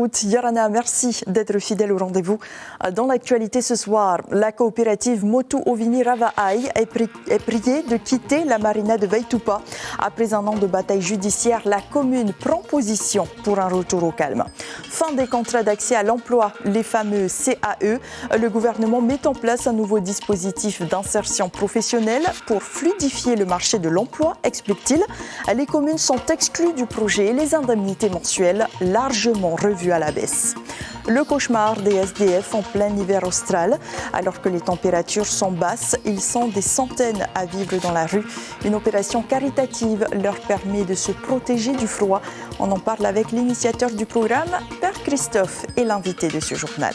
écoute. Yarana, merci d'être fidèle au rendez-vous. Dans l'actualité ce soir, la coopérative Motu Ovini Ravaai est priée de quitter la marina de Veitupa. Après un an de bataille judiciaire, la commune prend position pour un retour au calme. Fin des contrats d'accès à l'emploi, les fameux CAE. Le gouvernement met en place un nouveau dispositif d'insertion professionnelle pour fluidifier le marché de l'emploi, explique-t-il. Les communes sont exclues du projet et les indemnités mensuelles largement revues à la baisse. Le cauchemar des SDF en plein hiver austral. Alors que les températures sont basses, ils sont des centaines à vivre dans la rue. Une opération caritative leur permet de se protéger du froid. On en parle avec l'initiateur du programme, Père Christophe, et l'invité de ce journal.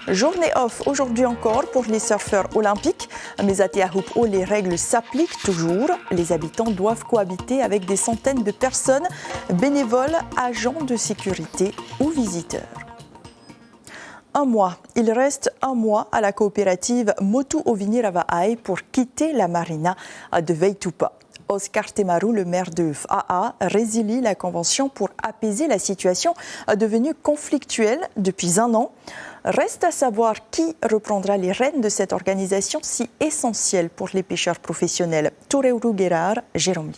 Journée off aujourd'hui encore pour les surfeurs olympiques. Mais à Tiahupo, les règles s'appliquent toujours. Les habitants doivent cohabiter avec des centaines de personnes, bénévoles, agents de sécurité ou visiteurs. Il reste un mois à la coopérative Motu Ovini Ravaai pour quitter la marina de Veitupa. Oscar Temaru, le maire de FAA, résilie la convention pour apaiser la situation devenue conflictuelle depuis un an. Reste à savoir qui reprendra les rênes de cette organisation si essentielle pour les pêcheurs professionnels. Toureuru Guerrar, Jérôme.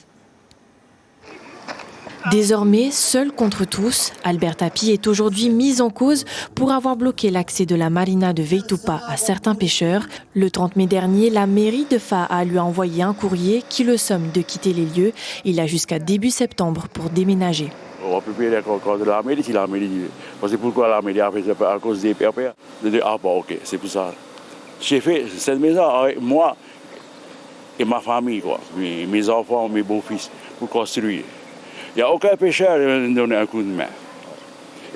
Désormais, seul contre tous, Albert Tapie est aujourd'hui mis en cause pour avoir bloqué l'accès de la marina de Veitupa à certains pêcheurs. Le 30 mai dernier, la mairie de FAA lui a envoyé un courrier qui le somme de quitter les lieux. Il a jusqu'à début septembre pour déménager. On peut payer l'accord de la mairie si la mairie dit. Parce que pourquoi la mairie a fait ça à cause des PRP. De dire, ah bon, ok, c'est pour ça. J'ai fait cette maison avec moi et ma famille, quoi. Mes enfants, mes beaux-fils, pour construire. Il n'y a aucun pêcheur qui me donne un coup de main.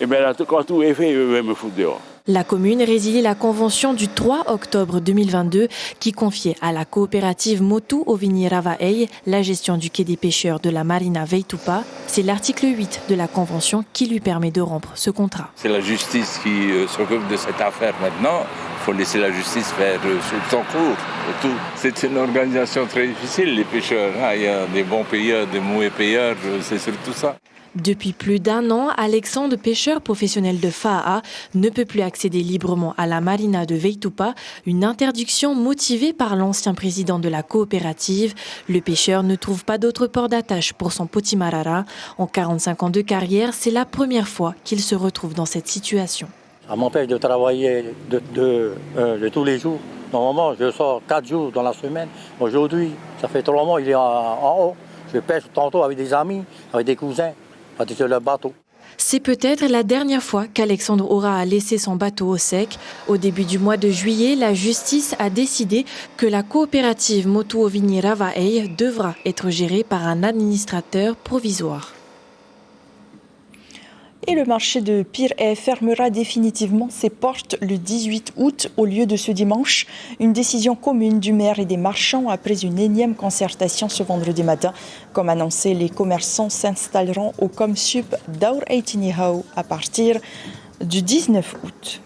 Et bien là, quand tout est fait, ils me foutent dehors. La commune résilie la convention du 3 octobre 2022 qui confiait à la coopérative Motu Ovini Ravaai la gestion du quai des pêcheurs de la marina Veitupa. C'est l'article 8 de la convention qui lui permet de rompre ce contrat. C'est la justice qui s'occupe de cette affaire maintenant. Il faut laisser la justice faire son cours. C'est une organisation très difficile, les pêcheurs. Il y a des bons payeurs, des mauvais payeurs, c'est surtout ça. Depuis plus d'un an, Alexandre, pêcheur professionnel de FAA, ne peut plus accéder librement à la marina de Veitupa, une interdiction motivée par l'ancien président de la coopérative. Le pêcheur ne trouve pas d'autre port d'attache pour son potimarara. En 45 ans de carrière, c'est la première fois qu'il se retrouve dans cette situation. Ça m'empêche de travailler de tous les jours. Normalement, je sors 4 jours dans la semaine. Aujourd'hui, ça fait 3 mois, il est en haut. Je pêche tantôt avec des amis, avec des cousins, sur le bateau. C'est peut-être la dernière fois qu'Alexandre aura à laisser son bateau au sec. Au début du mois de juillet, la justice a décidé que la coopérative Motu Ovini Ravaai devra être gérée par un administrateur provisoire. Et le marché de Pirée fermera définitivement ses portes le 18 août au lieu de ce dimanche. Une décision commune du maire et des marchands après une énième concertation ce vendredi matin. Comme annoncé, les commerçants s'installeront au Comsup d'Aur Eitinihau à partir du 19 août.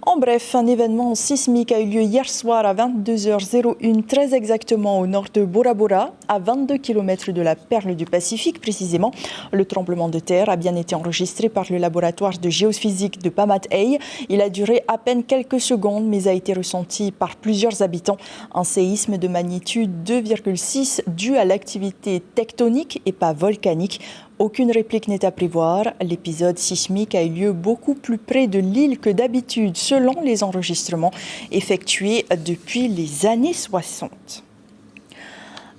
En bref, un événement sismique a eu lieu hier soir à 22h01, très exactement au nord de Bora Bora, à 22 km de la perle du Pacifique précisément. Le tremblement de terre a bien été enregistré par le laboratoire de géophysique de Pamat-Ei. Il a duré à peine quelques secondes, mais a été ressenti par plusieurs habitants. Un séisme de magnitude 2,6 dû à l'activité tectonique et pas volcanique. Aucune réplique n'est à prévoir. L'épisode sismique a eu lieu beaucoup plus près de l'île que d'habitude, selon les enregistrements effectués depuis les années 60.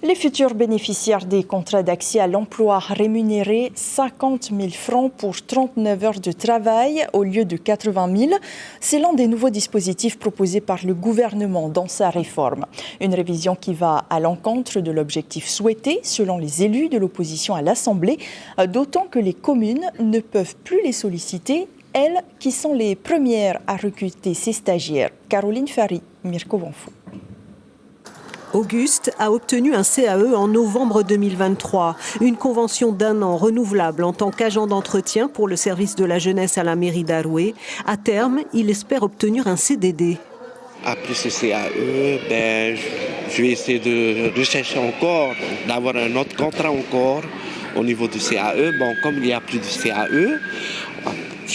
Les futurs bénéficiaires des contrats d'accès à l'emploi rémunérés 50 000 francs pour 39 heures de travail au lieu de 80 000. C'est l'un des nouveaux dispositifs proposés par le gouvernement dans sa réforme. Une révision qui va à l'encontre de l'objectif souhaité selon les élus de l'opposition à l'Assemblée, d'autant que les communes ne peuvent plus les solliciter, elles qui sont les premières à recruter ces stagiaires. Caroline Fary, Mirko Vanfou. Auguste a obtenu un CAE en novembre 2023, une convention d'1 an renouvelable en tant qu'agent d'entretien pour le service de la jeunesse à la mairie d'Aroué. À terme, il espère obtenir un CDD. Après ce CAE, je vais essayer de rechercher encore, d'avoir un autre contrat encore au niveau du CAE. Bon, comme il n'y a plus de CAE,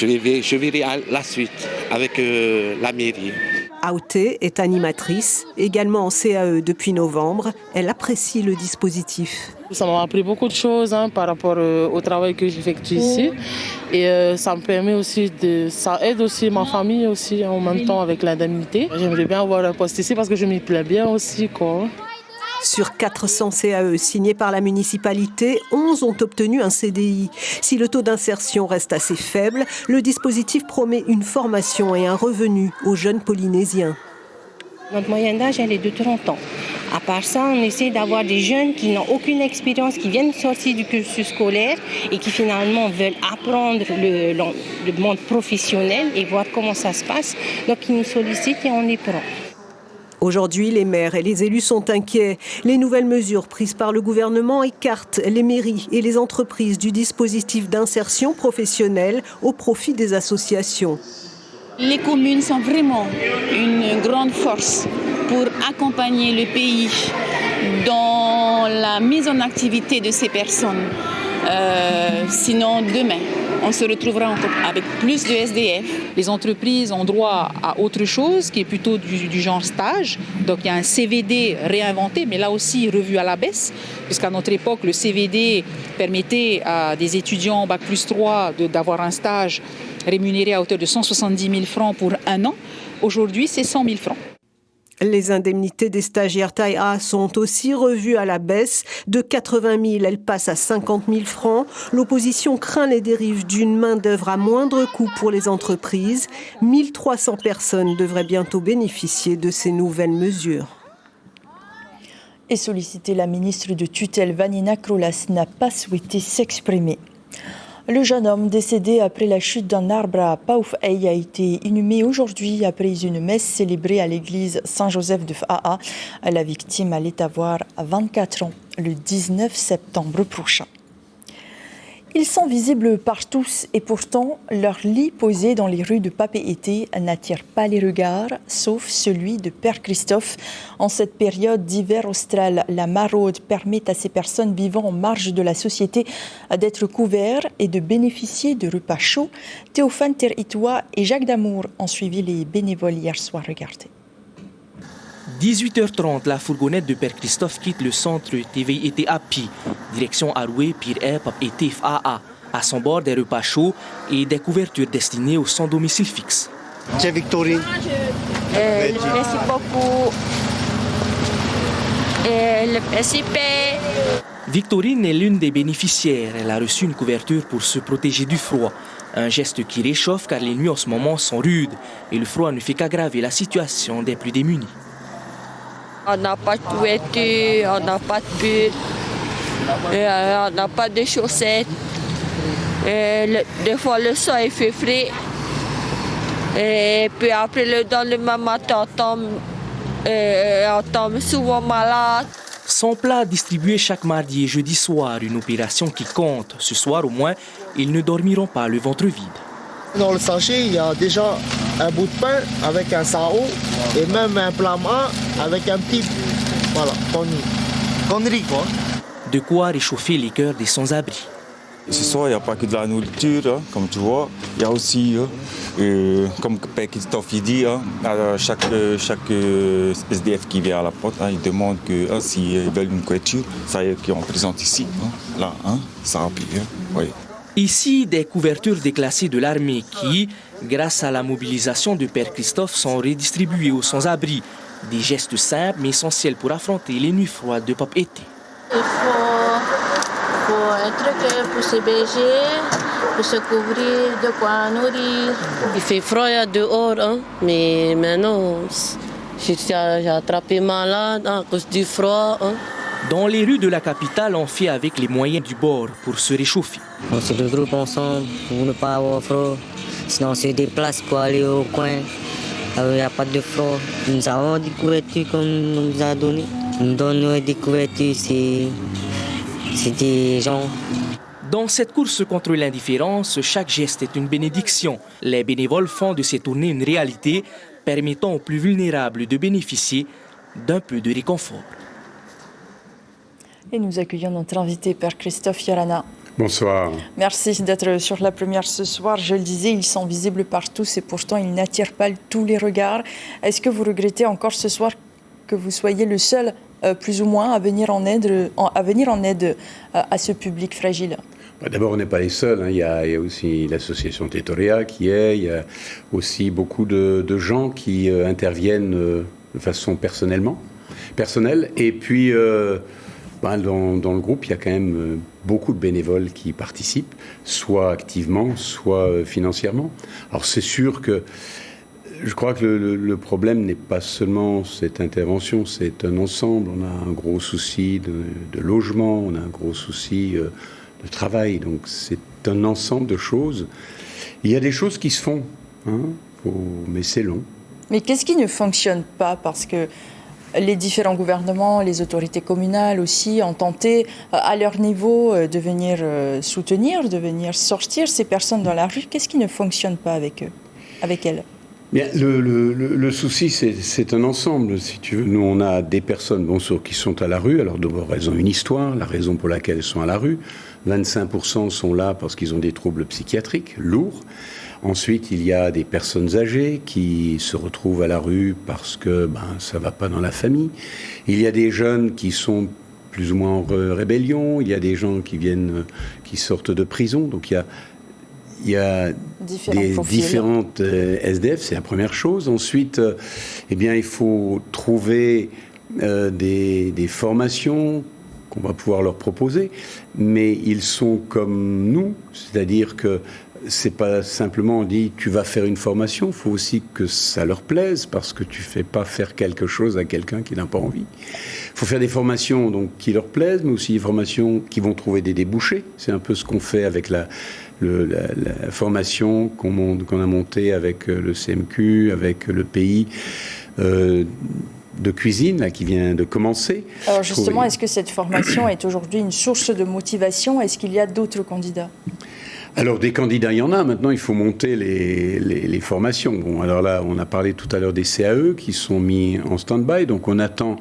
je verrai à la suite avec la mairie. Aouté est animatrice, également en CAE depuis novembre. Elle apprécie le dispositif. Ça m'a appris beaucoup de choses par rapport au travail que j'effectue ici. Et ça me permet aussi ça aide aussi ma famille aussi en même temps avec l'indemnité. J'aimerais bien avoir un poste ici parce que je m'y plais bien aussi, quoi. Sur 400 CAE signés par la municipalité, 11 ont obtenu un CDI. Si le taux d'insertion reste assez faible, le dispositif promet une formation et un revenu aux jeunes Polynésiens. Notre moyenne d'âge, elle est de 30 ans. À part ça, on essaie d'avoir des jeunes qui n'ont aucune expérience, qui viennent sortir du cursus scolaire et qui finalement veulent apprendre le monde professionnel et voir comment ça se passe. Donc ils nous sollicitent et on y prend. Aujourd'hui, les maires et les élus sont inquiets. Les nouvelles mesures prises par le gouvernement écartent les mairies et les entreprises du dispositif d'insertion professionnelle au profit des associations. Les communes sont vraiment une grande force pour accompagner le pays dans la mise en activité de ces personnes. Sinon, demain, on se retrouvera avec plus de SDF. Les entreprises ont droit à autre chose qui est plutôt du genre stage. Donc il y a un CVD réinventé, mais là aussi revu à la baisse, puisqu'à notre époque, le CVD permettait à des étudiants Bac plus 3 d'avoir un stage rémunéré à hauteur de 170 000 francs pour un an. Aujourd'hui, c'est 100 000 francs. Les indemnités des stagiaires taille A sont aussi revues à la baisse. De 80 000, elles passent à 50 000 francs. L'opposition craint les dérives d'une main-d'œuvre à moindre coût pour les entreprises. 1300 personnes devraient bientôt bénéficier de ces nouvelles mesures. Et solliciter la ministre de tutelle Vanina Krolas n'a pas souhaité s'exprimer. Le jeune homme décédé après la chute d'un arbre à Paufey a été inhumé aujourd'hui après une messe célébrée à l'église Saint-Joseph de Fa'a. La victime allait avoir 24 ans le 19 septembre prochain. Ils sont visibles par tous et pourtant, leur lit posé dans les rues de Papeete n'attire pas les regards, sauf celui de Père Christophe. En cette période d'hiver austral, la maraude permet à ces personnes vivant en marge de la société d'être couverts et de bénéficier de repas chauds. Théophane Teritois et Jacques Damour ont suivi les bénévoles hier soir. Regardez. 18h30, la fourgonnette de Père Christophe quitte le centre TVIT API, direction Aroué, Pire Papeete FAA. À son bord, des repas chauds et des couvertures destinées aux sans domicile fixe. C'est Victorine. Merci beaucoup. Le principe. Victorine est l'une des bénéficiaires. Elle a reçu une couverture pour se protéger du froid. Un geste qui réchauffe car les nuits en ce moment sont rudes et le froid ne fait qu'aggraver la situation des plus démunis. On n'a pas de couverture, on n'a pas de pull, on n'a pas de chaussettes. Des fois le soir il fait frais. Et puis après le lendemain matin on tombe souvent malade. 100 plats distribués chaque mardi et jeudi soir, une opération qui compte. Ce soir au moins, ils ne dormiront pas le ventre vide. Dans le sachet, il y a déjà un bout de pain avec un sao et même un plat avec un petit connerie quoi. De quoi réchauffer les cœurs des sans-abri. Ce soir, il n'y a pas que de la nourriture, comme tu vois. Il y a aussi, comme Père Christophe dit, à chaque SDF qui vient à la porte, il demande que s'ils veulent une couverture, ça y est, qu'on présente ici. Là, ça remplit. Oui. Ici, des couvertures déclassées de l'armée qui, grâce à la mobilisation de Père Christophe, sont redistribuées aux sans-abri. Des gestes simples mais essentiels pour affronter les nuits froides de Papeete. Il faut un truc pour se berger, pour se couvrir, de quoi nourrir. Il fait froid dehors, mais maintenant, j'ai attrapé malade à cause du froid. Dans les rues de la capitale, on fait avec les moyens du bord pour se réchauffer. On se regroupe ensemble pour ne pas avoir froid. Sinon, on se déplace pour aller au coin. Il n'y a pas de froid. Nous avons des couvertures qu'on nous a données. Nous donnons des couvertures, c'est des gens. Dans cette course contre l'indifférence, chaque geste est une bénédiction. Les bénévoles font de ces tournées une réalité, permettant aux plus vulnérables de bénéficier d'un peu de réconfort. Et nous accueillons notre invité, Père Christophe Yarana. Bonsoir. Merci d'être sur la première ce soir. Je le disais, ils sont visibles partout et pourtant ils n'attirent pas tous les regards. Est-ce que vous regrettez encore ce soir que vous soyez le seul, plus ou moins, à venir en aide à ce public fragile? D'abord, on n'est pas les seuls. Il y a aussi l'association Tetoria qui est. Il y a aussi beaucoup de gens qui interviennent de façon personnelle. Et puis, dans le groupe, il y a quand même beaucoup de bénévoles qui participent, soit activement, soit financièrement. Alors, c'est sûr que je crois que le problème n'est pas seulement cette intervention, c'est un ensemble. On a un gros souci de logement, on a un gros souci de travail. Donc c'est un ensemble de choses. Il y a des choses qui se font, mais c'est long. Mais qu'est-ce qui ne fonctionne pas? Parce que les différents gouvernements, les autorités communales aussi ont tenté à leur niveau de venir soutenir, de venir sortir ces personnes dans la rue. Qu'est-ce qui ne fonctionne pas avec elles? Bien, le souci, c'est un ensemble, si tu veux. Nous, on a des personnes, qui sont à la rue. Alors, d'abord, elles ont une histoire, la raison pour laquelle elles sont à la rue. 25% sont là parce qu'ils ont des troubles psychiatriques lourds. Ensuite, il y a des personnes âgées qui se retrouvent à la rue parce que ça ne va pas dans la famille. Il y a des jeunes qui sont plus ou moins en rébellion. Il y a des gens qui sortent de prison. Donc, il y a des différentes SDF, c'est la première chose. Ensuite, il faut trouver des formations qu'on va pouvoir leur proposer, mais ils sont comme nous, c'est-à-dire que c'est pas simplement on dit tu vas faire une formation, il faut aussi que ça leur plaise, parce que tu fais pas faire quelque chose à quelqu'un qui n'a pas envie. Il faut faire des formations donc qui leur plaisent, mais aussi des formations qui vont trouver des débouchés. C'est un peu ce qu'on fait avec la formation qu'on a montée avec le CMQ, avec le pays de cuisine là, qui vient de commencer. Alors justement, est-ce que cette formation est aujourd'hui une source de motivation? Est-ce qu'il y a d'autres candidats? Alors des candidats, il y en a. Maintenant, il faut monter les formations. Bon, alors là, on a parlé tout à l'heure des CAE qui sont mis en stand-by. Donc on attend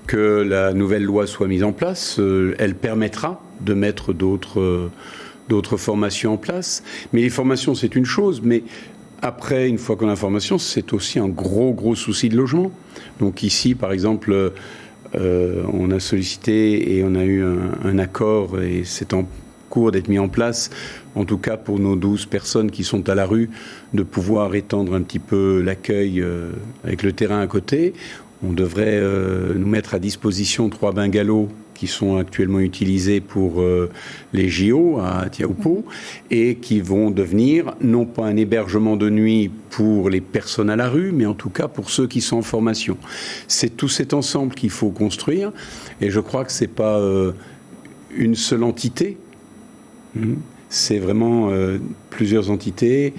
que la nouvelle loi soit mise en place. Elle permettra de mettre d'autres formations en place. Mais les formations, c'est une chose. Mais après, une fois qu'on a la formation, c'est aussi un gros souci de logement. Donc ici, par exemple, on a sollicité et on a eu un accord, et c'est en cours d'être mis en place, en tout cas pour nos 12 personnes qui sont à la rue, de pouvoir étendre un petit peu l'accueil avec le terrain à côté. On devrait nous mettre à disposition 3 bungalows qui sont actuellement utilisés pour les JO à Tiahupo et qui vont devenir non pas un hébergement de nuit pour les personnes à la rue, mais en tout cas pour ceux qui sont en formation. C'est tout cet ensemble qu'il faut construire, et je crois que c'est pas une seule entité, c'est vraiment plusieurs entités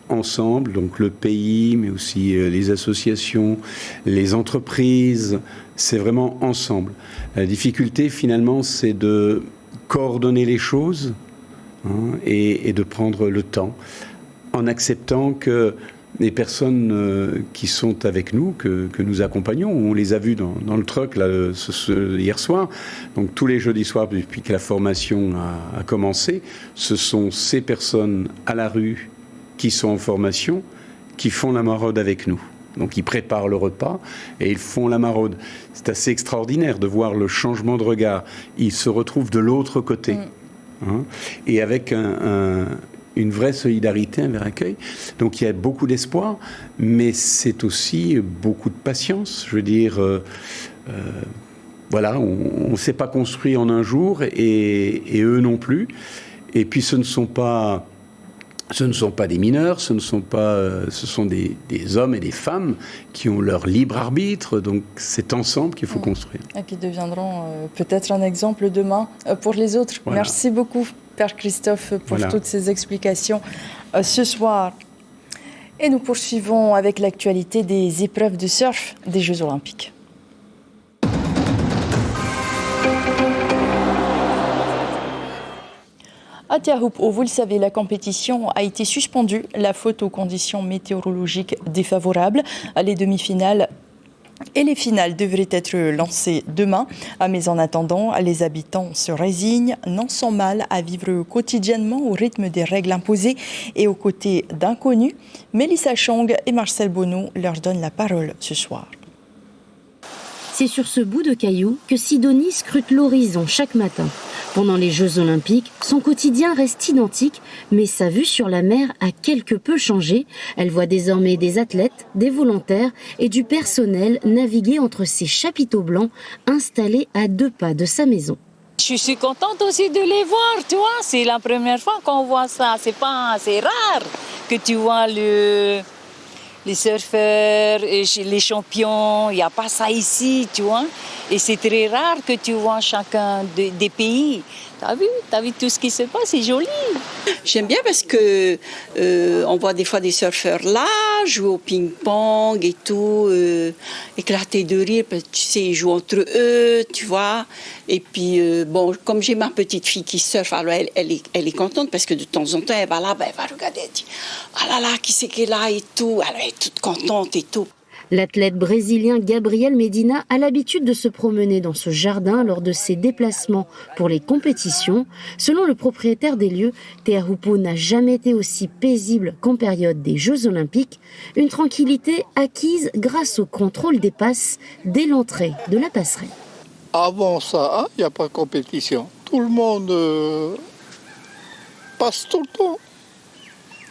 ensemble, donc le pays, mais aussi les associations, les entreprises, c'est vraiment ensemble. La difficulté, finalement, c'est de coordonner les choses et de prendre le temps, en acceptant que les personnes qui sont avec nous, que nous accompagnons, on les a vus dans le truck là, hier soir, donc tous les jeudis soirs depuis que la formation a commencé, ce sont ces personnes à la rue qui sont en formation, qui font la maraude avec nous. Donc ils préparent le repas et ils font la maraude. C'est assez extraordinaire de voir le changement de regard. Ils se retrouvent de l'autre côté. Et avec une vraie solidarité, un vrai accueil. Donc il y a beaucoup d'espoir, mais c'est aussi beaucoup de patience. Je veux dire, voilà, on ne s'est pas construit en un jour et eux non plus. Et puis ce ne sont pas des mineurs, ce sont des hommes et des femmes qui ont leur libre arbitre. Donc c'est ensemble qu'il faut construire. Et qui deviendront peut-être un exemple demain pour les autres. Voilà. Merci beaucoup, Père Christophe, pour toutes ces explications ce soir. Et nous poursuivons avec l'actualité des épreuves de surf des Jeux Olympiques. À Tiahupo, vous le savez, la compétition a été suspendue, la faute aux conditions météorologiques défavorables. Les demi-finales Et les finales devraient être lancées demain. Mais en attendant, les habitants se résignent, n'en sont mal à vivre quotidiennement au rythme des règles imposées et aux côtés d'inconnus. Mélissa Chong et Marcel Bonneau leur donnent la parole ce soir. C'est sur ce bout de caillou que Sidonie scrute l'horizon chaque matin. Pendant les Jeux Olympiques, son quotidien reste identique, mais sa vue sur la mer a quelque peu changé. Elle voit désormais des athlètes, des volontaires et du personnel naviguer entre ces chapiteaux blancs installés à 2 pas de sa maison. Je suis contente aussi de les voir, tu vois. C'est la première fois qu'on voit ça. C'est rare que tu vois les surfeurs, les champions. Il n'y a pas ça ici, tu vois. Et c'est très rare que tu vois chacun des pays. T'as vu tout ce qui se passe, c'est joli. J'aime bien parce que on voit des fois des surfeurs là, jouer au ping-pong et tout, éclater de rire, parce que tu sais, ils jouent entre eux, tu vois. Et puis, bon, comme j'ai ma petite fille qui surfe, alors elle est contente parce que de temps en temps, elle va là, elle va regarder, elle dit « Ah là là, qui c'est qui est là ?» et tout. Alors elle est toute contente et tout. L'athlète brésilien Gabriel Medina a l'habitude de se promener dans ce jardin lors de ses déplacements pour les compétitions. Selon le propriétaire des lieux, Teahupo n'a jamais été aussi paisible qu'en période des Jeux Olympiques. Une tranquillité acquise grâce au contrôle des passes dès l'entrée de la passerelle. Avant ça, il n'y a pas de compétition. Tout le monde passe tout le temps.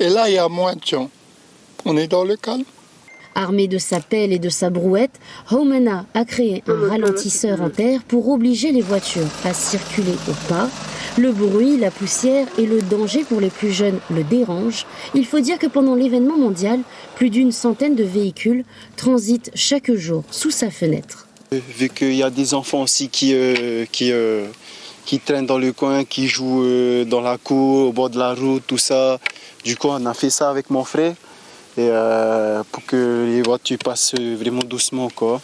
Et là, il y a moins de gens. On est dans le calme. Armé de sa pelle et de sa brouette, Homena a créé un ralentisseur en terre pour obliger les voitures à circuler au pas. Le bruit, la poussière et le danger pour les plus jeunes le dérangent. Il faut dire que pendant l'événement mondial, plus d'une centaine de véhicules transitent chaque jour sous sa fenêtre. Vu qu'il y a des enfants aussi qui traînent dans le coin, qui jouent dans la cour, au bord de la route, tout ça. Du coup, on a fait ça avec mon frère. Et pour que les voitures passent vraiment doucement, quoi.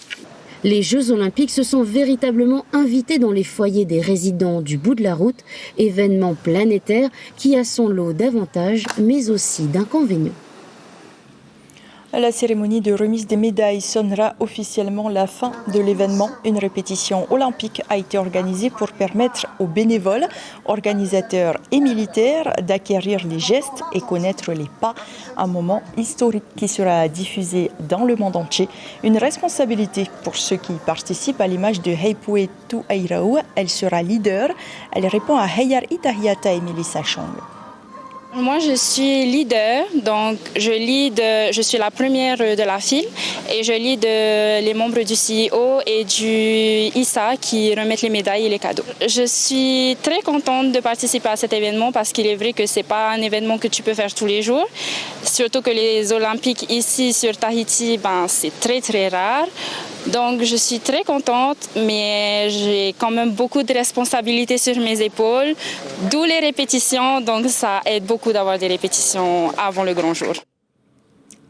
Les Jeux Olympiques se sont véritablement invités dans les foyers des résidents du bout de la route, événement planétaire qui a son lot d'avantages mais aussi d'inconvénients. La cérémonie de remise des médailles sonnera officiellement la fin de l'événement. Une répétition olympique a été organisée pour permettre aux bénévoles, organisateurs et militaires d'acquérir les gestes et connaître les pas. Un moment historique qui sera diffusé dans le monde entier. Une responsabilité pour ceux qui participent à l'image de Heipue Tuairau. Elle sera leader. Elle répond à Heyar Itahiata et Mélissa Chong. Moi, je suis leader, donc je suis la première de la file et je lead les membres du CEO et du ISA qui remettent les médailles et les cadeaux. Je suis très contente de participer à cet événement parce qu'il est vrai que c'est pas un événement que tu peux faire tous les jours, surtout que les Olympiques ici sur Tahiti, c'est très très rare. Donc je suis très contente, mais j'ai quand même beaucoup de responsabilités sur mes épaules, d'où les répétitions, donc ça aide beaucoup d'avoir des répétitions avant le grand jour.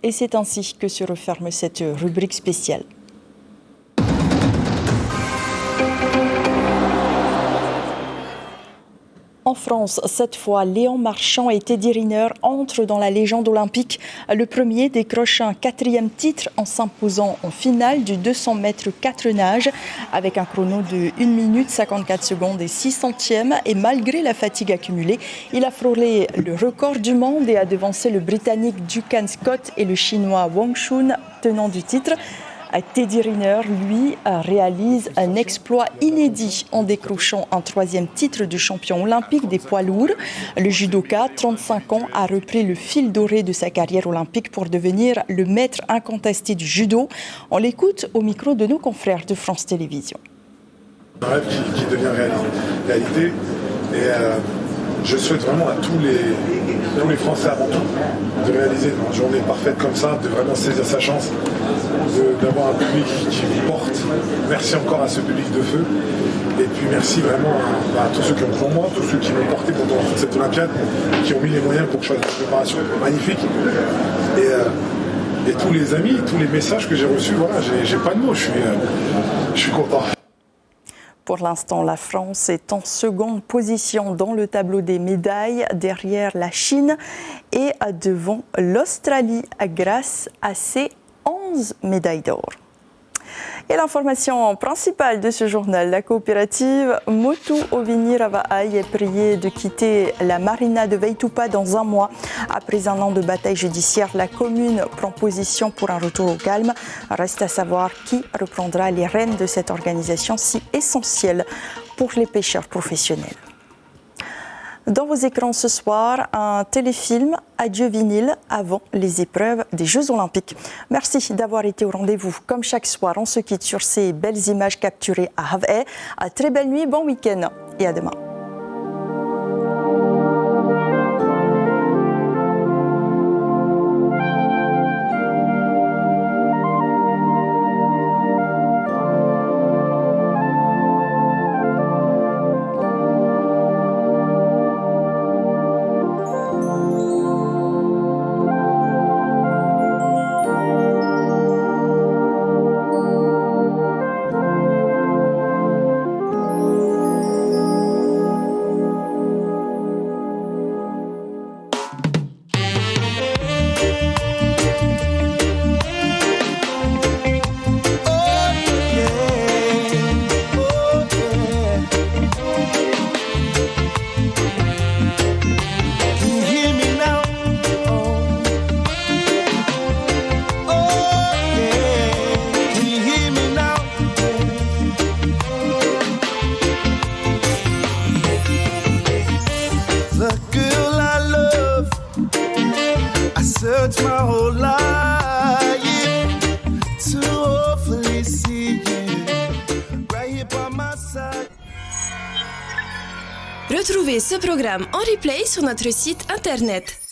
Et c'est ainsi que se referme cette rubrique spéciale. En France, cette fois, Léon Marchand et Teddy Riner entrent dans la légende olympique. Le premier décroche un 4e titre en s'imposant en finale du 200 mètres 4 nages avec un chrono de 1 minute 54 secondes et 6 centièmes. Et malgré la fatigue accumulée, il a frôlé le record du monde et a devancé le Britannique Duncan Scott et le Chinois Wang Chun, tenant du titre. Teddy Riner, lui, réalise un exploit inédit en décrochant un 3e titre de champion olympique des poids lourds. Le judoka, 35 ans, a repris le fil doré de sa carrière olympique pour devenir le maître incontesté du judo. On l'écoute au micro de nos confrères de France Télévisions. Un rêve qui devient réalité. Et je souhaite vraiment à tous les Français avant tout de réaliser une journée parfaite comme ça, de vraiment saisir sa chance, d'avoir un public qui vous porte. Merci encore à ce public de feu. Et puis merci vraiment à tous ceux qui ont cru en moi, tous ceux qui m'ont porté pendant toute cette Olympiade, qui ont mis les moyens pour que je fasse une préparation magnifique. Et tous les amis, tous les messages que j'ai reçus, voilà, j'ai pas de mots, je suis content. Pour l'instant, la France est en seconde position dans le tableau des médailles, derrière la Chine et devant l'Australie grâce à ses 11 médailles d'or. Et l'information principale de ce journal, la coopérative Motu Ovini Ravaai est priée de quitter la marina de Veitupa dans un mois. Après un an de bataille judiciaire, la commune prend position pour un retour au calme. Reste à savoir qui reprendra les rênes de cette organisation si essentielle pour les pêcheurs professionnels. Dans vos écrans ce soir, un téléfilm Adieu vinyle avant les épreuves des Jeux Olympiques. Merci d'avoir été au rendez-vous. Comme chaque soir, on se quitte sur ces belles images capturées à Havre. À très belle nuit, bon week-end et à demain. searched my whole life to hopefully see you right here by my side. Retrouvez ce programme en replay sur notre site internet